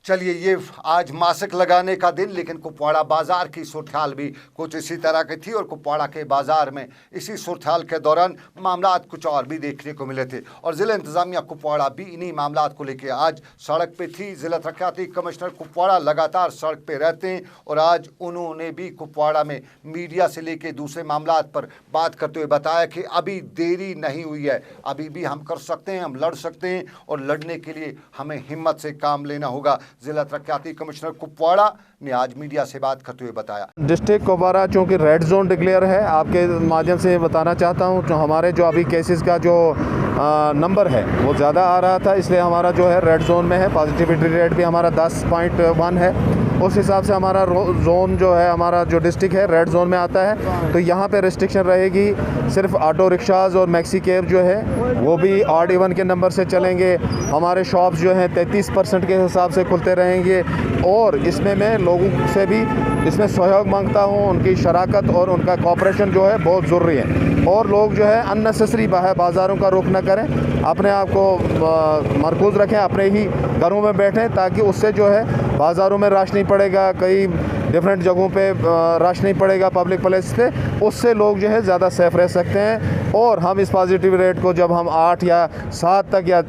चलिए, ये आज मास्क लगाने का दिन, लेकिन कुपवाड़ा बाजार की सूरत-हाल भी कुछ इसी तरह की थी और कुपवाड़ा के बाजार में इसी सूरत-हाल के दौरान मामलात कुछ और भी देखने को मिले थे और ज़िला इंतज़ामिया कुपवाड़ा भी इन्हीं मामलात को लेकर आज सड़क पे थी। ज़िला तरक्याती कमिश्नर कुपवाड़ा लगातार सड़क पे रहते हैं और आज उन्होंने भी कुपवाड़ा में मीडिया से लेकर दूसरे मामलात पर बात करते हुए बताया कि अभी देरी नहीं हुई है, अभी भी हम कर सकते हैं, हम लड़ सकते हैं और लड़ने के लिए हमें हिम्मत से काम लेना होगा। जिला तरक्याती कमिश्नर कुपवाड़ा ने आज मीडिया से बात करते हुए बताया, डिस्ट्रिक्ट कुपवाड़ा चूँकि रेड जोन डिक्लेयर है, आपके माध्यम से बताना चाहता हूँ, जो हमारे जो अभी केसेस का जो नंबर है वो ज़्यादा आ रहा था, इसलिए हमारा जो है रेड जोन में है। पॉजिटिविटी रेट भी हमारा 10.1 है। उस हिसाब से हमारा जोन जो है, हमारा जो डिस्ट्रिक्ट है रेड जोन में आता है। तो यहाँ पे रिस्ट्रिक्शन रहेगी, सिर्फ ऑटो रिक्शाज़ और मैक्सी कैब जो है वो भी ऑड इवन के नंबर से चलेंगे। हमारे शॉप्स जो हैं 33% के हिसाब से खुलते रहेंगे और इसमें मैं लोगों से भी इसमें सहयोग मांगता हूँ। उनकी शराकत और उनका कोऑपरेशन जो है बहुत ज़रूरी है और लोग जो है अननेसेसरी बाज़ारों का रुख न करें, अपने आप को मरकूज़ रखें, अपने ही घरों में बैठें, ताकि उससे जो है बाज़ारों में रश नहीं पड़ेगा, कई डिफरेंट जगहों पे रश नहीं पड़ेगा पब्लिक प्लेस पे, उससे लोग जो है ज़्यादा सेफ रह सकते हैं। और हम इस पॉजिटिव रेट को जब हम 8 या 7 तक या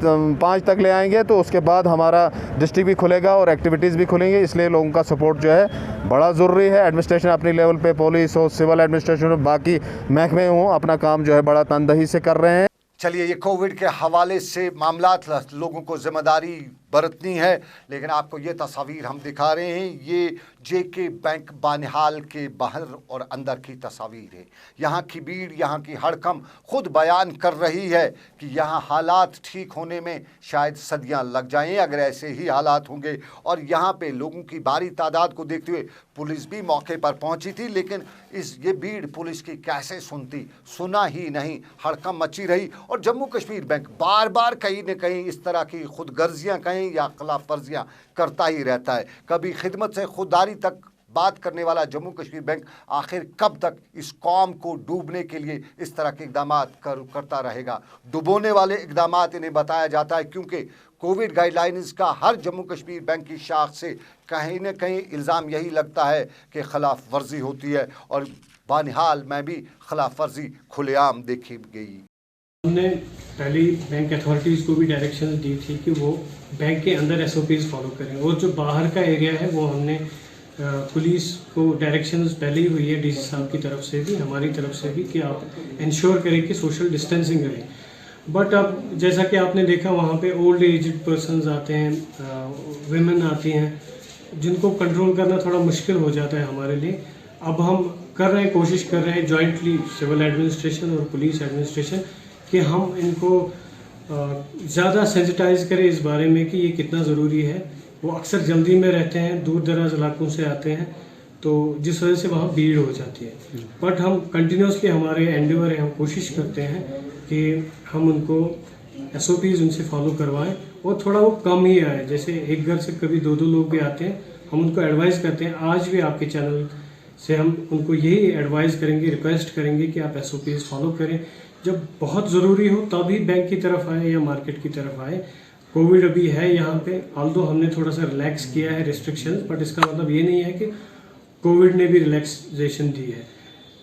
5 तक ले आएंगे तो उसके बाद हमारा डिस्ट्रिक्ट भी खुलेगा और एक्टिविटीज़ भी खुलेंगी। इसलिए लोगों का सपोर्ट जो है बड़ा ज़रूरी है। एडमिनिस्ट्रेशन अपनी लेवल पे, पुलिस हो, सिविल एडमिनिस्ट्रेशन हो, बाकी महकमे हों, अपना काम जो है बड़ा तनदही से कर रहे हैं। चलिए, ये कोविड के हवाले से मामलात लोगों को जिम्मेदारी बरतनी है, लेकिन आपको ये तस्वीर हम दिखा रहे हैं, ये जेके बैंक बानिहाल के बाहर और अंदर की तस्वीर है। यहाँ की भीड़, यहाँ की हड़कंप खुद बयान कर रही है कि यहाँ हालात ठीक होने में शायद सदियाँ लग जाएं अगर ऐसे ही हालात होंगे। और यहाँ पे लोगों की भारी तादाद को देखते हुए पुलिस भी मौके पर पहुंची थी, लेकिन ये भीड़ पुलिस की कैसे सुनती, सुना ही नहीं, हड़कंप मची रही। और जम्मू कश्मीर बैंक बार बार कहीं न कहीं इस तरह की खुदगर्जियाँ कहीं या खिलाफ वर्जियाँ करता ही रहता है। कभी खिदमत से खुददारी तक बात करने वाला जम्मू कश्मीर बैंक आखिर कब तक इस कौम को डूबने के लिए इस तरह के इकदाम करता रहेगा। डुबोने वाले इकदाम इन्हें बताया जाता है, क्योंकि कोविड गाइडलाइंस का हर जम्मू कश्मीर बैंक की शाख से कहीं न कहीं इल्ज़ाम यही लगता है कि खिलाफ वर्जी होती है और बानिहाल में भी खिलाफ वर्जी खुलेआम देखी गई। हमने पहले बैंक अथॉरिटीज़ को भी डायरेक्शन दी थी कि वो बैंक के अंदर एसओपीज़ फॉलो करें, और जो बाहर का एरिया है वो हमने पुलिस को डायरेक्शंस पहले ही हुई है डीसी साहब की तरफ से भी, हमारी तरफ से भी, कि आप इंश्योर करें कि सोशल डिस्टेंसिंग करें। बट अब जैसा कि आपने देखा वहाँ पे ओल्ड एजड पर्सनस आते हैं, विमेन आती हैं, जिनको कंट्रोल करना थोड़ा मुश्किल हो जाता है हमारे लिए। अब हम कर रहे हैं, कोशिश कर रहे हैं जॉइंटली सिविल एडमिनिस्ट्रेशन और पुलिस एडमिनिस्ट्रेशन कि हम इनको ज़्यादा सेंसिटाइज करें इस बारे में कि ये कितना ज़रूरी है। वो अक्सर जल्दी में रहते हैं, दूर दराज इलाकों से आते हैं, तो जिस वजह से वहाँ भीड़ हो जाती है। बट हम कंटिन्यूसली, हमारे एंडेवर है, हम कोशिश करते हैं कि हम उनको एसओपीज़ उनसे फॉलो करवाएं और थोड़ा वो कम ही आए। जैसे एक घर से कभी 2-2 लोग भी आते हैं, हम उनको एडवाइस करते हैं। आज भी आपके चैनल से हम उनको यही एडवाइस करेंगे, रिक्वेस्ट करेंगे कि आप एसओपीज़ फॉलो करें। जब बहुत ज़रूरी हो तभी बैंक की तरफ आए या मार्केट की तरफ आए। कोविड अभी है यहाँ पे, ऑल्दो हमने थोड़ा सा रिलैक्स किया है रिस्ट्रिक्शंस, बट इसका मतलब ये नहीं है कि कोविड ने भी रिलैक्सेशन दी है।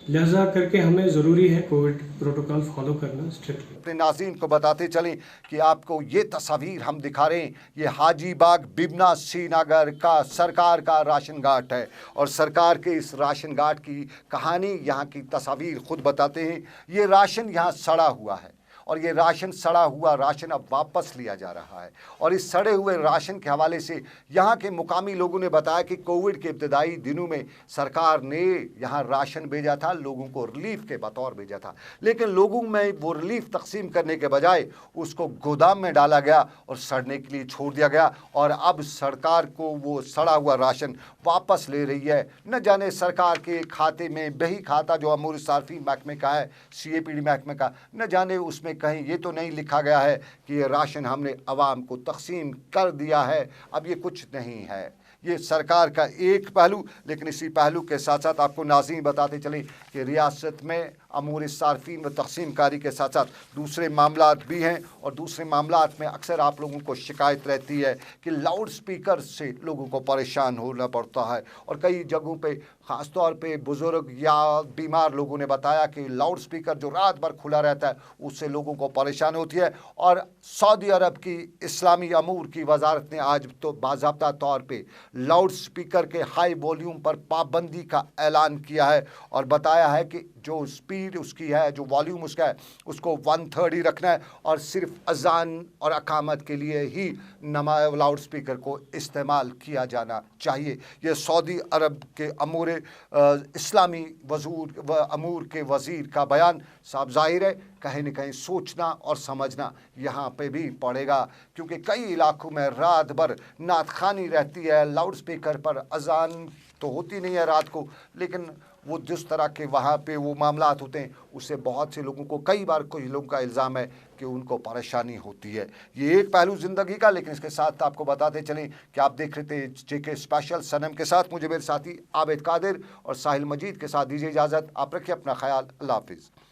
लिहाजा करके हमें ज़रूरी है कोविड प्रोटोकॉल फॉलो करना स्ट्रिक्टली। अपने नाज़रीन को बताते चलें कि आपको ये तस्वीर हम दिखा रहे हैं, ये हाजीबाग बिबना श्रीनगर का सरकार का राशन घाट है और सरकार के इस राशन घाट की कहानी, यहाँ की तस्वीर खुद बताते हैं। ये राशन यहाँ सड़ा हुआ है और ये राशन, सड़ा हुआ राशन अब वापस लिया जा रहा है। और इस सड़े हुए राशन के हवाले से यहाँ के मुकामी लोगों ने बताया कि कोविड के इब्तदाई दिनों में सरकार ने यहाँ राशन भेजा था, लोगों को रिलीफ के बतौर भेजा था, लेकिन लोगों में वो रिलीफ तकसीम करने के बजाय उसको गोदाम में डाला गया और सड़ने के लिए छोड़ दिया गया। और अब सरकार को वो सड़ा हुआ राशन वापस ले रही है। न जाने सरकार के खाते में, बही खाता जो अमूर सार्फी महकमे का है, CAPD महकमे का, न जाने उसमें में कहीं ये तो नहीं लिखा गया है कि ये राशन हमने आवाम को तकसीम कर दिया है। अब ये कुछ नहीं है, ये सरकार का एक पहलू। लेकिन इसी पहलू के साथ साथ आपको नाज़रीन बताते चलें कि रियासत में अमूर सार्फिन व तकसीम कारी के साथ साथ दूसरे मामलात भी हैं, और दूसरे मामलात में अक्सर आप लोगों को शिकायत रहती है कि लाउड स्पीकर से लोगों को परेशान होना पड़ता है, और कई जगहों पे ख़ास तौर पे बुज़ुर्ग या बीमार लोगों ने बताया कि लाउड स्पीकर जो रात भर खुला रहता है उससे लोगों को परेशानी होती है। और सऊदी अरब की इस्लामी अमूर की वजारत ने आज तो बाज़ाब्ता तौर पे लाउड स्पीकर के हाई वॉल्यूम पर पाबंदी का ऐलान किया है, और बताया है कि जो स्पीड उसकी है, जो वॉल्यूम उसका है, उसको 1/3 ही रखना है, और सिर्फ अजान और अकामत के लिए ही लाउड स्पीकर को इस्तेमाल किया जाना चाहिए। ये सऊदी अरब के इस्लामी अमूर के वज़ीर का बयान। साफ जाहिर है कहीं न कहीं सोचना और समझना यहाँ पे भी पड़ेगा, क्योंकि कई इलाकों में रात भर नात खानी रहती है, लाउड स्पीकर पर अजान तो होती नहीं है रात को, लेकिन वो जिस तरह के वहाँ पे वो मामलात होते हैं उससे बहुत से लोगों को, कई बार कुछ लोगों का इल्ज़ाम है कि उनको परेशानी होती है। ये एक पहलू ज़िंदगी का। लेकिन इसके साथ आपको बताते चलें कि आप देख रहे थे जेके स्पेशल सनम के साथ, मुझे मेरे साथी आबिद कादिर और साहिल मजीद के साथ दीजिए इजाज़त। आप रखिए अपना ख्याल। अल्लाह हाफिज़।